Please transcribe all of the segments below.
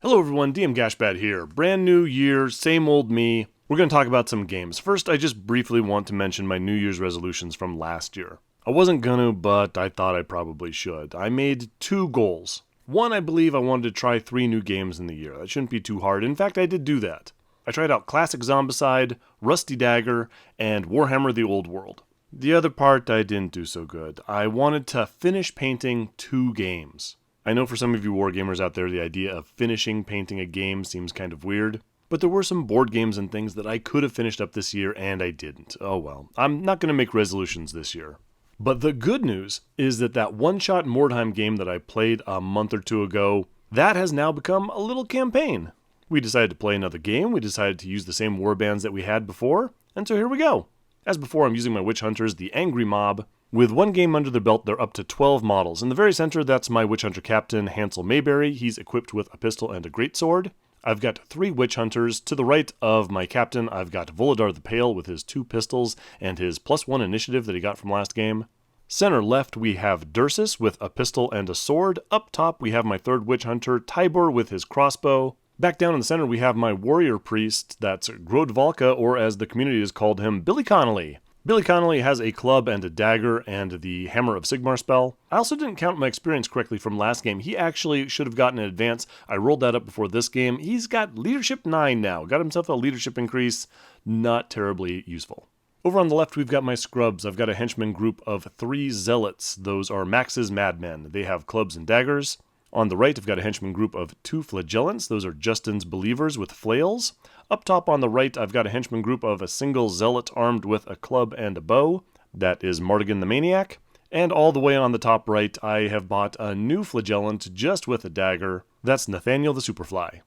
Hello everyone, DM Gashbad here. Brand new year, same old me. We're going to talk about some games. First, I just briefly want to mention my New Year's resolutions from last year. I wasn't gonna, but I thought I probably should. I made two goals. One, I believe I wanted to try 3 new games in the year. That shouldn't be too hard. In fact, I did do that. I tried out Classic Zombicide, Rusty Dagger, and Warhammer the Old World. The other part, I didn't do so good. I wanted to finish painting 2 games. I know for some of you wargamers out there, the idea of finishing painting a game seems kind of weird, but there were some board games and things that I could have finished up this year and I didn't. Oh well, I'm not going to make resolutions this year. But the good news is that one-shot Mordheim game that I played a month or 2 ago, that has now become a little campaign. We decided to play another game, we decided to use the same warbands that we had before, and so here we go. As before, I'm using my Witch Hunters, the Angry Mob. With 1 game under their belt, they're up to 12 models. In the very center, that's my Witch Hunter captain, Hansel Mayberry. He's equipped with a pistol and a greatsword. I've got 3 Witch Hunters. To the right of my captain, I've got Volodar the Pale with his 2 pistols and his +1 initiative that he got from last game. Center left, we have Dursus with a pistol and a sword. Up top, we have my 3rd Witch Hunter, Tybor with his crossbow. Back down in the center, we have my warrior priest, that's Grodvalka, or as the community has called him, Billy Connolly. Billy Connolly has a club and a dagger and the Hammer of Sigmar spell. I also didn't count my experience correctly from last game. He actually should have gotten an advance. I rolled that up before this game. He's got leadership 9 now. Got himself a leadership increase. Not terribly useful. Over on the left, we've got my scrubs. I've got a henchman group of 3 zealots. Those are Max's madmen. They have clubs and daggers. On the right, I've got a henchman group of 2 flagellants. Those are Justin's believers with flails. Up top on the right, I've got a henchman group of a single zealot armed with a club and a bow. That is Mardigan the Maniac. And all the way on the top right, I have bought a new flagellant just with a dagger. That's Nathaniel the Superfly.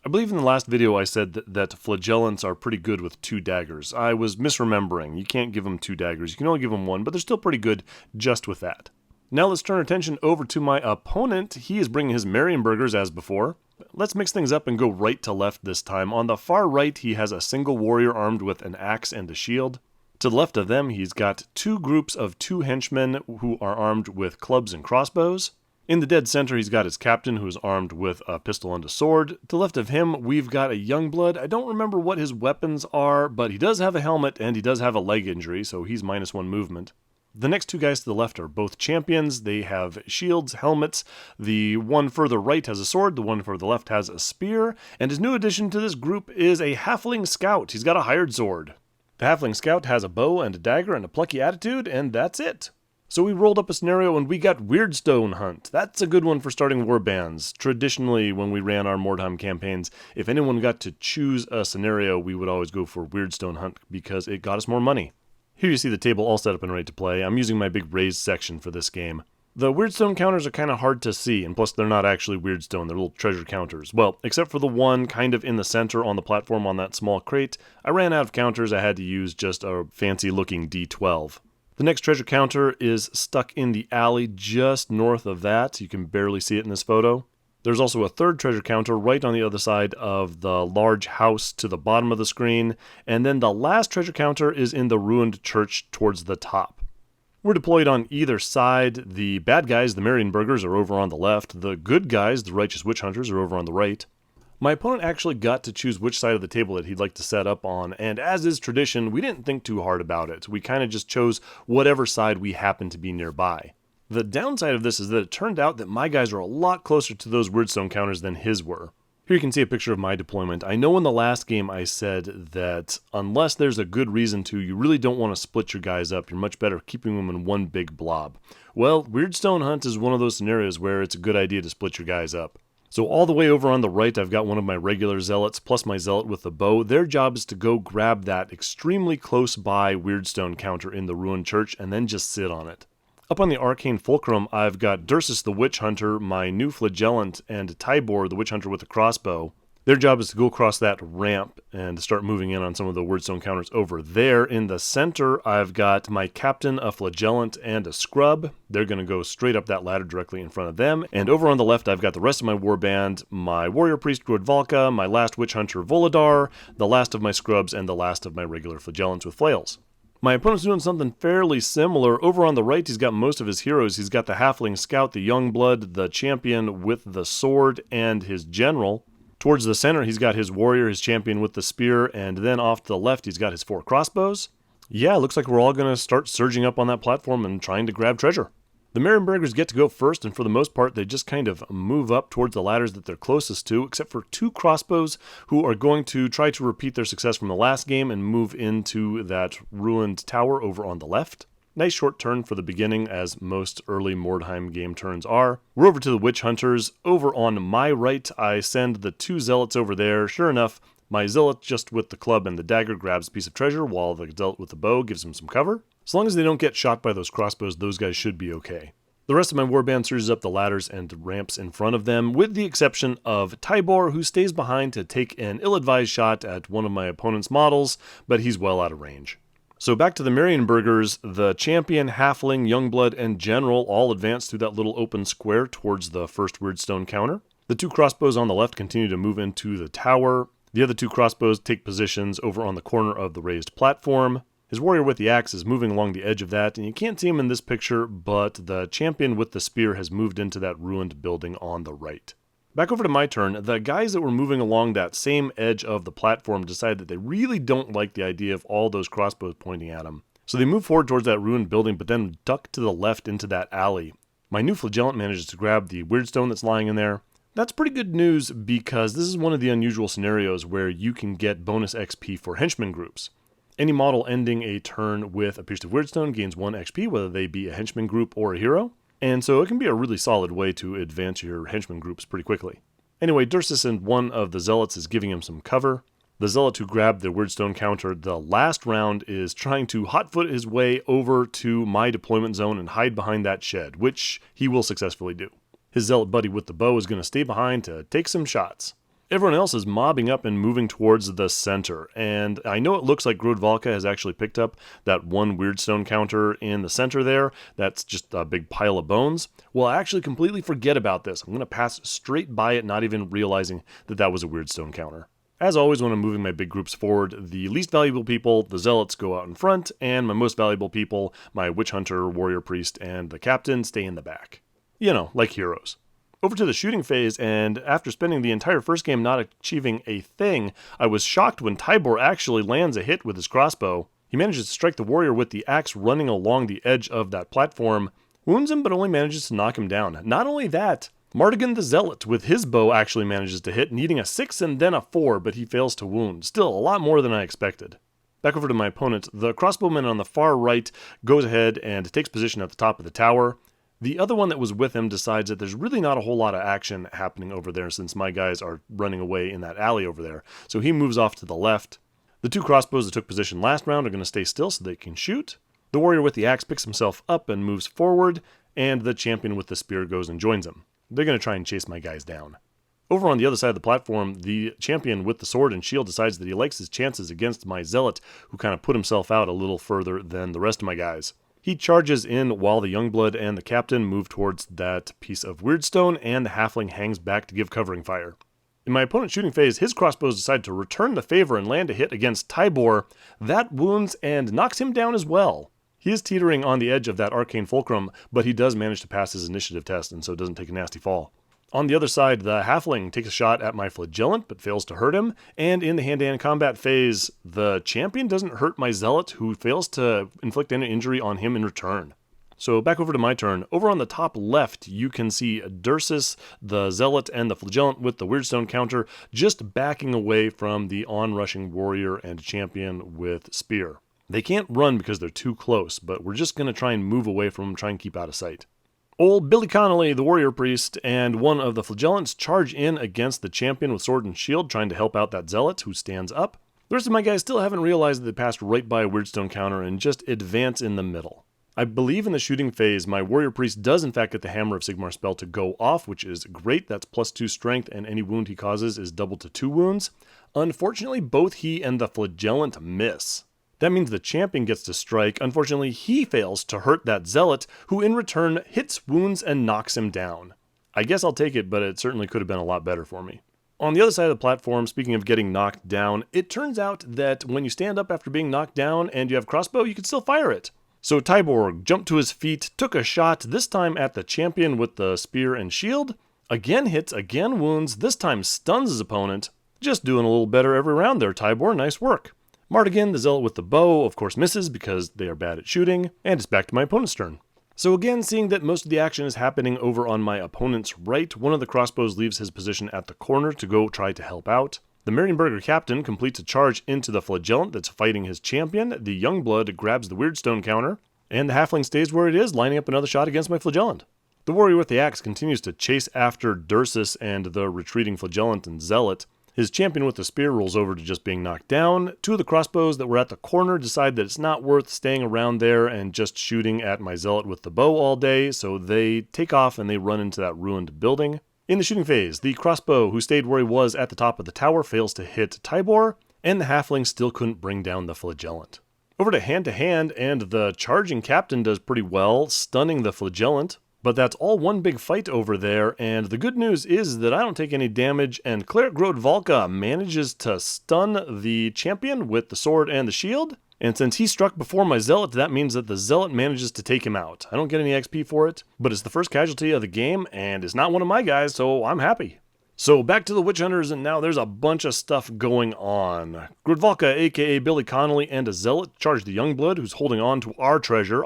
I believe in the last video I said that flagellants are pretty good with 2 daggers. I was misremembering. You can't give them 2 daggers. You can only give them 1, but they're still pretty good just with that. Now let's turn our attention over to my opponent. He is bringing his Marienburgers as before. Let's mix things up and go right to left this time. On the far right, he has a single warrior armed with an axe and a shield. To the left of them, he's got 2 groups of 2 henchmen who are armed with clubs and crossbows. In the dead center, he's got his captain who is armed with a pistol and a sword. To the left of him, we've got a youngblood. I don't remember what his weapons are, but he does have a helmet and he does have a leg injury, so he's -1 movement. The next 2 guys to the left are both champions. They have shields, helmets. The one further right has a sword. The one further left has a spear. And his new addition to this group is a Halfling Scout. He's got a hired sword. The Halfling Scout has a bow and a dagger and a plucky attitude, and that's it. So we rolled up a scenario and we got Wyrdstone Hunt. That's a good one for starting warbands. Traditionally, when we ran our Mordheim campaigns, if anyone got to choose a scenario, we would always go for Wyrdstone Hunt because it got us more money. Here you see the table all set up and ready to play. I'm using my big raised section for this game. The Wyrdstone counters are kind of hard to see, and plus they're not actually Wyrdstone, they're little treasure counters. Well, except for the one kind of in the center on the platform on that small crate, I ran out of counters. I had to use just a fancy looking D12. The next treasure counter is stuck in the alley just north of that. You can barely see it in this photo. There's also a 3rd treasure counter right on the other side of the large house to the bottom of the screen, and then the last treasure counter is in the ruined church towards the top. We're deployed on either side. The bad guys, the Marienburgers, are over on the left. The good guys, the Righteous Witch Hunters, are over on the right. My opponent actually got to choose which side of the table that he'd like to set up on, and as is tradition, we didn't think too hard about it. We kind of just chose whatever side we happened to be nearby. The downside of this is that it turned out that my guys are a lot closer to those Wyrdstone counters than his were. Here you can see a picture of my deployment. I know in the last game I said that unless there's a good reason to, you really don't want to split your guys up. You're much better keeping them in one big blob. Well, Wyrdstone Hunt is one of those scenarios where it's a good idea to split your guys up. So all the way over on the right, I've got one of my regular zealots plus my zealot with the bow. Their job is to go grab that extremely close by Wyrdstone counter in the ruined church and then just sit on it. Up on the Arcane Fulcrum, I've got Dursus the Witch Hunter, my new Flagellant, and Tybor the Witch Hunter with a crossbow. Their job is to go across that ramp and start moving in on some of the Wyrdstone counters over there. In the center, I've got my Captain, a Flagellant, and a Scrub. They're going to go straight up that ladder directly in front of them. And over on the left, I've got the rest of my warband, my Warrior Priest Grodvalka, my last Witch Hunter Volodar, the last of my Scrubs, and the last of my regular Flagellants with flails. My opponent's doing something fairly similar. Over on the right, he's got most of his heroes. He's got the Halfling Scout, the Youngblood, the Champion with the sword, and his General. Towards the center, he's got his warrior, his champion with the spear, and then off to the left, he's got his 4 crossbows. Yeah, looks like we're all going to start surging up on that platform and trying to grab treasure. The Marienburgers get to go first, and for the most part, they just kind of move up towards the ladders that they're closest to, except for 2 crossbows who are going to try to repeat their success from the last game and move into that ruined tower over on the left. Nice short turn for the beginning, as most early Mordheim game turns are. We're over to the Witch Hunters. Over on my right, I send the 2 zealots over there. Sure enough, my zealot just with the club and the dagger grabs a piece of treasure, while the zealot with the bow gives him some cover. As long as they don't get shot by those crossbows, those guys should be okay. The rest of my warband surges up the ladders and ramps in front of them, with the exception of Tybor, who stays behind to take an ill-advised shot at one of my opponent's models, but he's well out of range. So back to the Marienburgers, the champion, halfling, youngblood, and general all advance through that little open square towards the first Wyrdstone counter. The 2 crossbows on the left continue to move into the tower. The other 2 crossbows take positions over on the corner of the raised platform. His warrior with the axe is moving along the edge of that, and you can't see him in this picture, but the champion with the spear has moved into that ruined building on the right. Back over to my turn, the guys that were moving along that same edge of the platform decide that they really don't like the idea of all those crossbows pointing at them. So they move forward towards that ruined building, but then duck to the left into that alley. My new flagellant manages to grab the Wyrdstone that's lying in there. That's pretty good news, because this is one of the unusual scenarios where you can get bonus XP for henchman groups. Any model ending a turn with a piece of Wyrdstone gains 1 XP, whether they be a henchman group or a hero. And so it can be a really solid way to advance your henchman groups pretty quickly. Anyway, Dursus and one of the zealots is giving him some cover. The zealot who grabbed the Wyrdstone counter the last round is trying to hotfoot his way over to my deployment zone and hide behind that shed, which he will successfully do. His zealot buddy with the bow is going to stay behind to take some shots. Everyone else is mobbing up and moving towards the center, and I know it looks like Grodvalka has actually picked up that 1 Wyrdstone counter in the center there. That's just a big pile of bones. Well, I actually completely forget about this. I'm going to pass straight by it, not even realizing that that was a Wyrdstone counter. As always, when I'm moving my big groups forward, the least valuable people, the zealots, go out in front, and my most valuable people, my witch hunter, warrior priest, and the captain, stay in the back. You know, like heroes. Over to the shooting phase, and after spending the entire first game not achieving a thing, I was shocked when Tybor actually lands a hit with his crossbow. He manages to strike the warrior with the axe running along the edge of that platform, wounds him but only manages to knock him down. Not only that, Mardigan the Zealot with his bow actually manages to hit, needing a 6 and then a 4, but he fails to wound. Still, a lot more than I expected. Back over to my opponent, the crossbowman on the far right goes ahead and takes position at the top of the tower. The other one that was with him decides that there's really not a whole lot of action happening over there since my guys are running away in that alley over there. So he moves off to the left. The 2 crossbows that took position last round are going to stay still so they can shoot. The warrior with the axe picks himself up and moves forward, and the champion with the spear goes and joins him. They're going to try and chase my guys down. Over on the other side of the platform, the champion with the sword and shield decides that he likes his chances against my zealot, who kind of put himself out a little further than the rest of my guys. He charges in while the youngblood and the captain move towards that piece of Wyrdstone, and the halfling hangs back to give covering fire. In my opponent's shooting phase, his crossbows decide to return the favor and land a hit against Tybor. That wounds and knocks him down as well. He is teetering on the edge of that arcane fulcrum, but he does manage to pass his initiative test and so doesn't take a nasty fall. On the other side, the halfling takes a shot at my flagellant, but fails to hurt him, and in the hand-to-hand combat phase, the champion doesn't hurt my zealot, who fails to inflict any injury on him in return. So back over to my turn. Over on the top left, you can see Dursus, the zealot, and the flagellant with the Wyrdstone counter just backing away from the onrushing warrior and champion with spear. They can't run because they're too close, but we're just going to try and move away from them, try and keep out of sight. Old Billy Connolly, the warrior priest, and one of the flagellants charge in against the champion with sword and shield, trying to help out that zealot who stands up. The rest of my guys still haven't realized that they passed right by a Wyrdstone counter and just advance in the middle. I believe in the shooting phase, my warrior priest does in fact get the Hammer of Sigmar spell to go off, which is great. That's +2 strength, and any wound he causes is doubled to 2 wounds. Unfortunately, both he and the flagellant miss. That means the champion gets to strike. Unfortunately, he fails to hurt that zealot, who in return hits, wounds, and knocks him down. I guess I'll take it, but it certainly could have been a lot better for me. On the other side of the platform, speaking of getting knocked down, it turns out that when you stand up after being knocked down and you have crossbow, you can still fire it. So Tybor jumped to his feet, took a shot, this time at the champion with the spear and shield. Again hits, again wounds, this time stuns his opponent. Just doing a little better every round there, Tybor, nice work. Mardigan, the Zealot with the bow, of course misses because they are bad at shooting, and it's back to my opponent's turn. So again, seeing that most of the action is happening over on my opponent's right, one of the crossbows leaves his position at the corner to go try to help out. The Marienburger captain completes a charge into the flagellant that's fighting his champion, the Youngblood grabs the Wyrdstone counter, and the halfling stays where it is, lining up another shot against my flagellant. The warrior with the axe continues to chase after Dursus and the retreating flagellant and zealot. His champion with the spear rolls over to just being knocked down. Two of the crossbows that were at the corner decide that it's not worth staying around there and just shooting at my zealot with the bow all day, so they take off and they run into that ruined building. In the shooting phase, the crossbow who stayed where he was at the top of the tower fails to hit Tybor, and the halfling still couldn't bring down the flagellant. Over to hand, and the charging captain does pretty well, stunning the flagellant. But that's all one big fight over there, and the good news is that I don't take any damage, and Cleric Grodvalka manages to stun the champion with the sword and the shield, and since he struck before my zealot, that means that the zealot manages to take him out. I don't get any XP for it, but it's the first casualty of the game, and it's not one of my guys, so I'm happy. So back to the witch hunters, and now there's a bunch of stuff going on. Grodvalka, aka Billy Connolly, and a zealot charge the Youngblood, who's holding on to our treasure.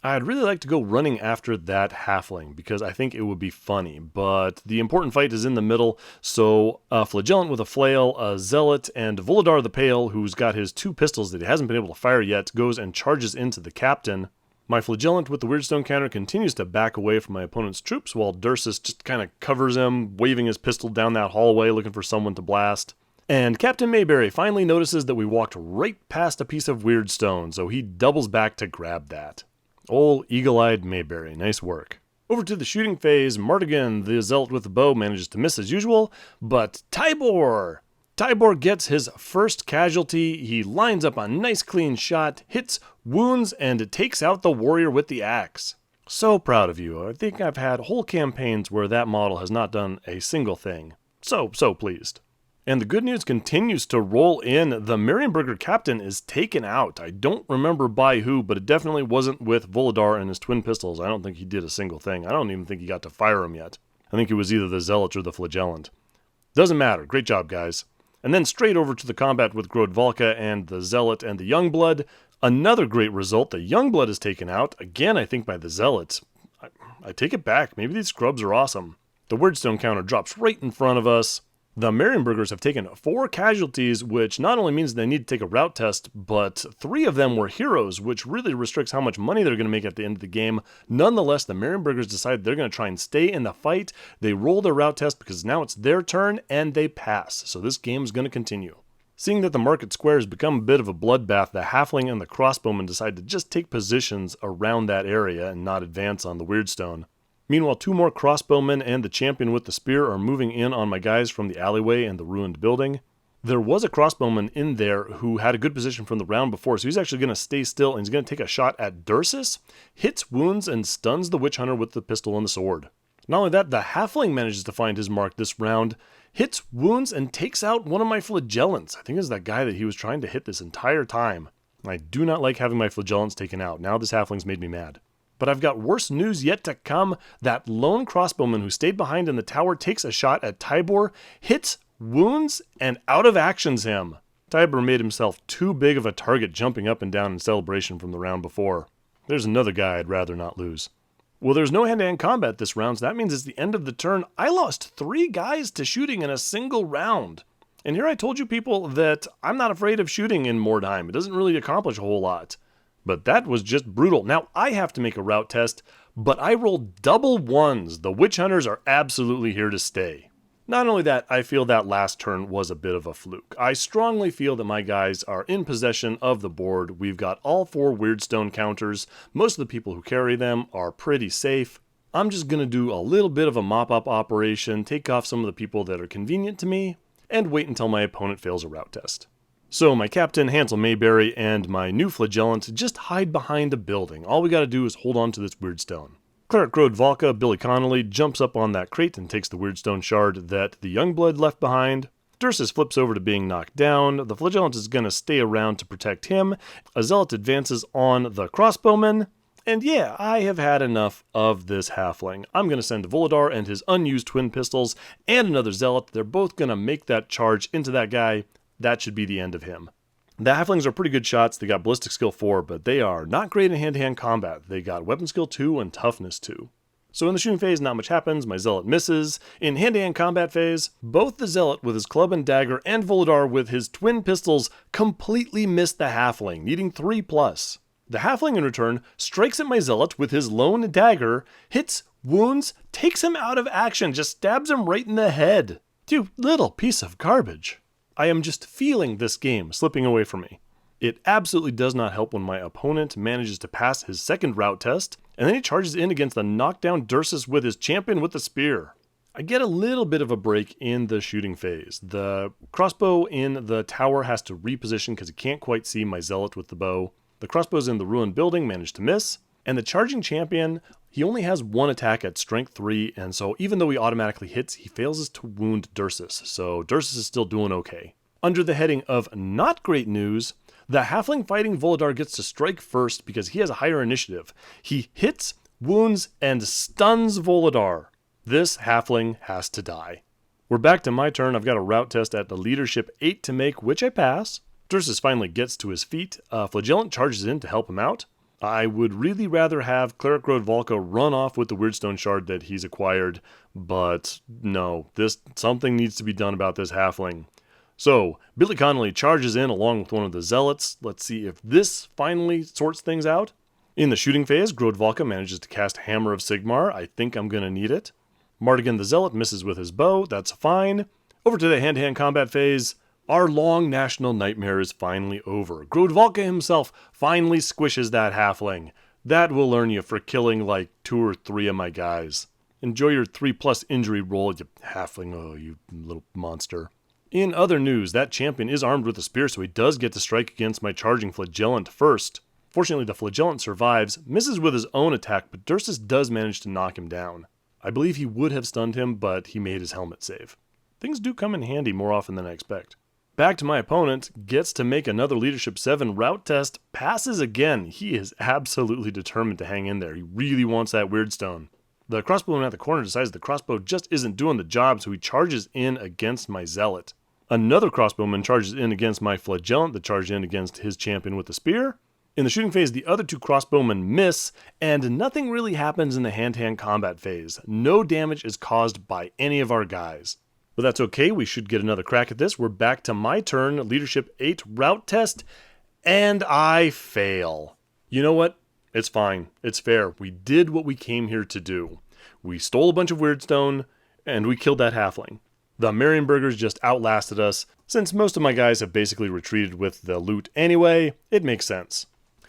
I'd really like to go running after that halfling, because I think it would be funny, but the important fight is in the middle, so a flagellant with a flail, a zealot, and Volodar the Pale, who's got his two pistols that he hasn't been able to fire yet, goes and charges into the captain. My flagellant with the Wyrdstone counter continues to back away from my opponent's troops, while Dursus just kind of covers him, waving his pistol down that hallway looking for someone to blast. And Captain Mayberry finally notices that we walked right past a piece of Wyrdstone, so he doubles back to grab that. Old eagle-eyed Mayberry, nice work. Over to the shooting phase, Mardigan, the zealot with the bow, manages to miss as usual, but Tybor gets his first casualty. He lines up a nice clean shot, hits, wounds, and takes out the warrior with the axe. So proud of you. I think I've had whole campaigns where that model has not done a single thing. So pleased. And the good news continues to roll in. The Marienburger captain is taken out. I don't remember by who, but it definitely wasn't with Volodar and his twin pistols. I don't think he did a single thing. I don't even think he got to fire him yet. I think it was either the zealot or the flagellant. Doesn't matter. Great job, guys. And then straight over to the combat with Grodvalka and the zealot and the Youngblood. Another great result. The Youngblood is taken out. Again, I think by the zealots. I take it back. Maybe these scrubs are awesome. The Wyrdstone counter drops right in front of us. The Marienburgers have taken 4 casualties, which not only means they need to take a route test, but 3 of them were heroes, which really restricts how much money they're going to make at the end of the game. Nonetheless, the Marienburgers decide they're going to try and stay in the fight. They roll their route test because now it's their turn, and they pass. So this game is going to continue. Seeing that the market square has become a bit of a bloodbath, the halfling and the crossbowmen decide to just take positions around that area and not advance on the Wyrdstone. Meanwhile, 2 more crossbowmen and the champion with the spear are moving in on my guys from the alleyway and the ruined building. There was a crossbowman in there who had a good position from the round before, so he's actually going to stay still and he's going to take a shot at Dursus, hits, wounds, and stuns the witch hunter with the pistol and the sword. Not only that, the halfling manages to find his mark this round, hits, wounds, and takes out one of my flagellants. I think it's that guy that he was trying to hit this entire time. I do not like having my flagellants taken out. Now this halfling's made me mad. But I've got worse news yet to come. That lone crossbowman who stayed behind in the tower takes a shot at Tybor, hits, wounds, and out of actions him. Tybor made himself too big of a target jumping up and down in celebration from the round before. There's another guy I'd rather not lose. Well, there's no hand-to-hand combat this round, so that means it's the end of the turn. I lost 3 guys to shooting in a single round. And here I told you people that I'm not afraid of shooting in Mordheim. It doesn't really accomplish a whole lot. But that was just brutal. Now, I have to make a route test, but I rolled double 1s. The witch hunters are absolutely here to stay. Not only that, I feel that last turn was a bit of a fluke. I strongly feel that my guys are in possession of the board. We've got all 4 Wyrdstone counters. Most of the people who carry them are pretty safe. I'm just going to do a little bit of a mop-up operation, take off some of the people that are convenient to me, and wait until my opponent fails a route test. So my captain, Hansel Mayberry, and my new flagellant just hide behind a building. All we gotta do is hold on to this Wyrdstone. Cleric Grodvalka, Billy Connolly, jumps up on that crate and takes the Wyrdstone shard that the Youngblood left behind. Dursus flips over to being knocked down. The flagellant is gonna stay around to protect him. A zealot advances on the crossbowman, And yeah, I have had enough of this halfling. I'm going to send Voladar and his unused twin pistols and another zealot. They're both going to make that charge into that guy. That should be the end of him. The halflings are pretty good shots. They got ballistic skill 4, but they are not great in hand-to-hand combat. They got weapon skill 2 and toughness 2. So in the shooting phase, not much happens. My zealot misses. In hand-to-hand combat phase, both the zealot with his club and dagger and Voladar with his twin pistols completely miss the halfling, needing 3+. The halfling in return strikes at my zealot with his lone dagger, hits, wounds, takes him out of action, just stabs him right in the head. You little piece of garbage. I am just feeling this game slipping away from me. It absolutely does not help when my opponent manages to pass his second route test, and then he charges in against the knockdown Dursus with his champion with the spear. I get a little bit of a break in the shooting phase. The crossbow in the tower has to reposition because he can't quite see my zealot with the bow. The crossbows in the ruined building manage to miss, and the charging champion, he only has one attack at strength 3, and so even though he automatically hits, he fails to wound Dursus, so Dursus is still doing okay. Under the heading of not great news, the halfling fighting Voladar gets to strike first because he has a higher initiative. He hits, wounds, and stuns Voladar. This halfling has to die. We're back to my turn. I've got a route test at the leadership 8 to make, which I pass. Dursus finally gets to his feet. Flagellant charges in to help him out. I would really rather have Cleric Road Volko run off with the Wyrdstone shard that he's acquired, but no, something needs to be done about this halfling. So, Billy Connolly charges in along with one of the zealots. Let's see if this finally sorts things out. In the shooting phase, Grodvalka manages to cast Hammer of Sigmar. I think I'm going to need it. Mardigan the Zealot misses with his bow. That's fine. Over to the hand-to-hand combat phase. Our long national nightmare is finally over. Grodvalka himself finally squishes that halfling. That will earn you for killing like 2 or 3 of my guys. Enjoy your 3+ injury roll, you halfling. Oh, you little monster. In other news, that champion is armed with a spear, so he does get to strike against my charging Flagellant first. Fortunately, the Flagellant survives, misses with his own attack, but Dursus does manage to knock him down. I believe he would have stunned him, but he made his helmet save. Things do come in handy more often than I expect. Back to my opponent, gets to make another Leadership 7 route test, passes again. He is absolutely determined to hang in there. He really wants that Wyrdstone. The crossbowman at the corner decides the crossbow just isn't doing the job, so he charges in against my zealot. Another crossbowman charges in against my Flagellant that charged in against his champion with the spear. In the shooting phase, the other 2 crossbowmen miss, and nothing really happens in the hand-to-hand combat phase. No damage is caused by any of our guys. But that's okay, we should get another crack at this. We're back to my turn, Leadership 8 route test, and I fail. You know what? It's fine. It's fair. We did what we came here to do. We stole a bunch of Wyrdstone, and we killed that halfling. The Marienburgers just outlasted us. Since most of my guys have basically retreated with the loot anyway, it makes sense.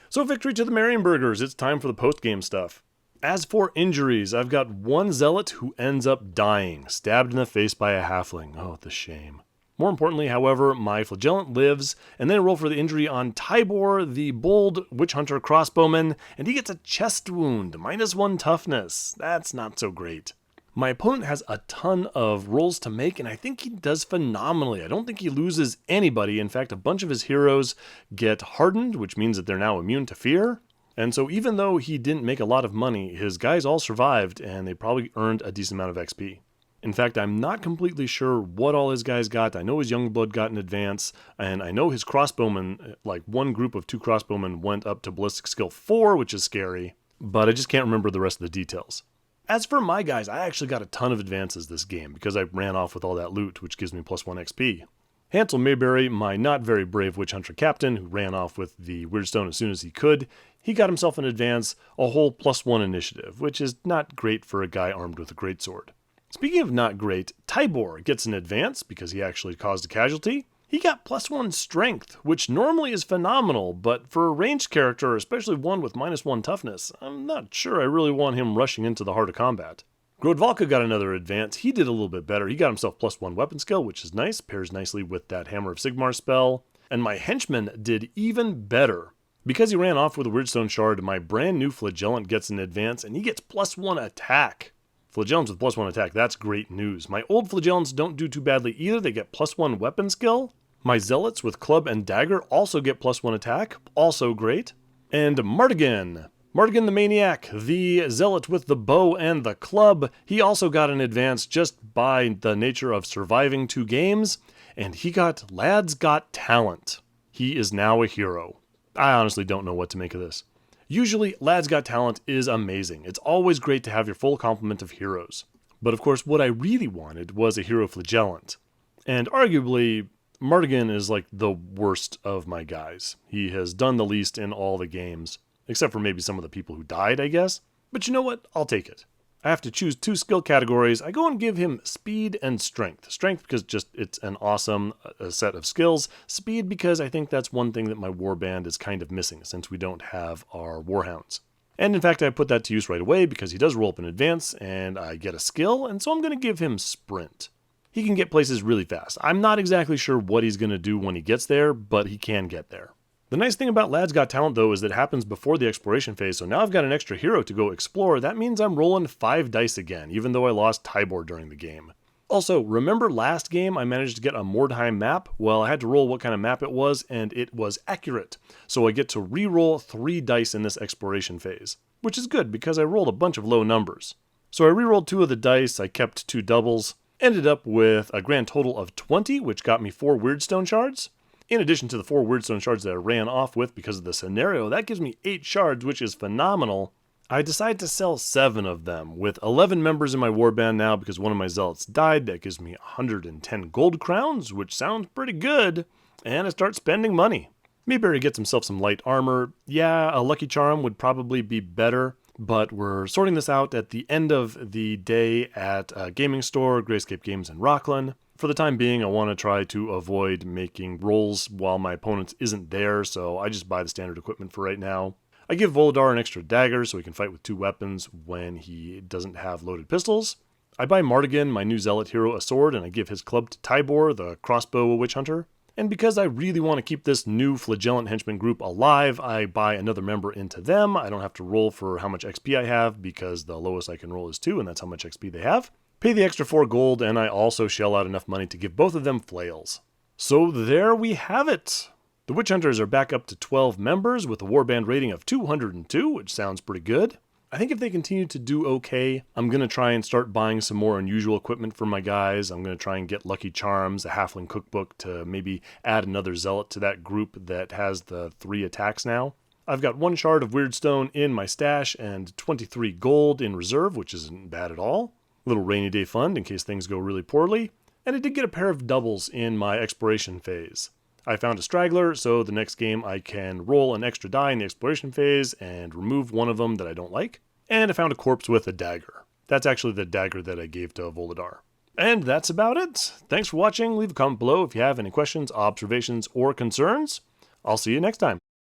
So victory to the Marienburgers. It's time for the post-game stuff. As for injuries, I've got one zealot who ends up dying, stabbed in the face by a halfling. Oh, the shame. More importantly, however, my Flagellant lives, and then I roll for the injury on Tybor, the bold witch hunter crossbowman, and he gets a chest wound, -1 toughness. That's not so great. My opponent has a ton of rolls to make, and I think he does phenomenally. I don't think he loses anybody. In fact, a bunch of his heroes get hardened, which means that they're now immune to fear. And so even though he didn't make a lot of money, his guys all survived, and they probably earned a decent amount of XP. In fact, I'm not completely sure what all his guys got. I know his Youngblood got in advance, and I know his crossbowmen, like one group of 2 crossbowmen went up to ballistic skill 4, which is scary, but I just can't remember the rest of the details. As for my guys, I actually got a ton of advances this game because I ran off with all that loot, which gives me +1 XP. Hansel Mayberry, my not very brave witch hunter captain, who ran off with the Wyrdstone as soon as he could, he got himself an advance, a whole +1 initiative, which is not great for a guy armed with a greatsword. Speaking of not great, Tybor gets an advance because he actually caused a casualty. He got +1 strength, which normally is phenomenal, but for a ranged character, especially one with -1 toughness, I'm not sure I really want him rushing into the heart of combat. Grodvalka got another advance. He did a little bit better. He got himself +1 weapon skill, which is nice, pairs nicely with that Hammer of Sigmar spell. And my henchman did even better. Because he ran off with a Wyrdstone shard, my brand new Flagellant gets an advance, and he gets +1 attack. Flagellants with +1 attack, that's great news. My old Flagellants don't do too badly either. They get +1 weapon skill. My Zealots with club and dagger also get +1 attack, also great. And Mardigan Mardigan the Maniac, the zealot with the bow and the club, he also got an advance just by the nature of surviving 2 games, and he got Lad's Got Talent. He is now a hero. I honestly don't know what to make of this. Usually, Lad's Got Talent is amazing. It's always great to have your full complement of heroes. But of course, what I really wanted was a hero flagellant. And arguably, Mardigan is like the worst of my guys. He has done the least in all the games. Except for maybe some of the people who died, I guess. But you know what? I'll take it. I have to choose 2 skill categories. I go and give him speed and strength. Strength because just it's an awesome set of skills. Speed because I think that's one thing that my warband is kind of missing since we don't have our warhounds. And in fact, I put that to use right away because he does roll up in advance and I get a skill, and so I'm going to give him sprint. He can get places really fast. I'm not exactly sure what he's going to do when he gets there, but he can get there. The nice thing about Lad's Got Talent, though, is that it happens before the exploration phase, so now I've got an extra hero to go explore. That means I'm rolling 5 dice again, even though I lost Tybor during the game. Also, remember last game I managed to get a Mordheim map? Well, I had to roll what kind of map it was, and it was accurate. So I get to re-roll 3 dice in this exploration phase, which is good because I rolled a bunch of low numbers. So I re-rolled 2 of the dice, I kept 2 doubles, ended up with a grand total of 20, which got me 4 Wyrdstone shards. In addition to the 4 Wyrdstone shards that I ran off with because of the scenario, that gives me 8 shards, which is phenomenal. I decided to sell 7 of them. With 11 members in my warband now because one of my zealots died, that gives me 110 gold crowns, which sounds pretty good. And I start spending money. Mayberry gets himself some light armor. Yeah, a lucky charm would probably be better, but we're sorting this out at the end of the day at a gaming store, Grayscape Games in Rocklin. For the time being, I want to try to avoid making rolls while my opponent isn't there, so I just buy the standard equipment for right now. I give Volodar an extra dagger so he can fight with 2 weapons when he doesn't have loaded pistols. I buy Mardigan, my new zealot hero, a sword, and I give his club to Tybor, the crossbow witch hunter. And because I really want to keep this new flagellant henchman group alive, I buy another member into them. I don't have to roll for how much XP I have because the lowest I can roll is 2, and that's how much XP they have. Pay the extra 4 gold, and I also shell out enough money to give both of them flails. So there we have it. The Witch Hunters are back up to 12 members with a warband rating of 202, which sounds pretty good. I think if they continue to do okay, I'm going to try and start buying some more unusual equipment for my guys. I'm going to try and get Lucky Charms, a Halfling cookbook to maybe add another zealot to that group that has the 3 attacks now. I've got 1 shard of Wyrdstone in my stash and 23 gold in reserve, which isn't bad at all. Little rainy day fund in case things go really poorly, and I did get a pair of doubles in my exploration phase. I found a straggler, so the next game I can roll an extra die in the exploration phase and remove one of them that I don't like, and I found a corpse with a dagger. That's actually the dagger that I gave to Volodar. And that's about it. Thanks for watching. Leave a comment below if you have any questions, observations, or concerns. I'll see you next time.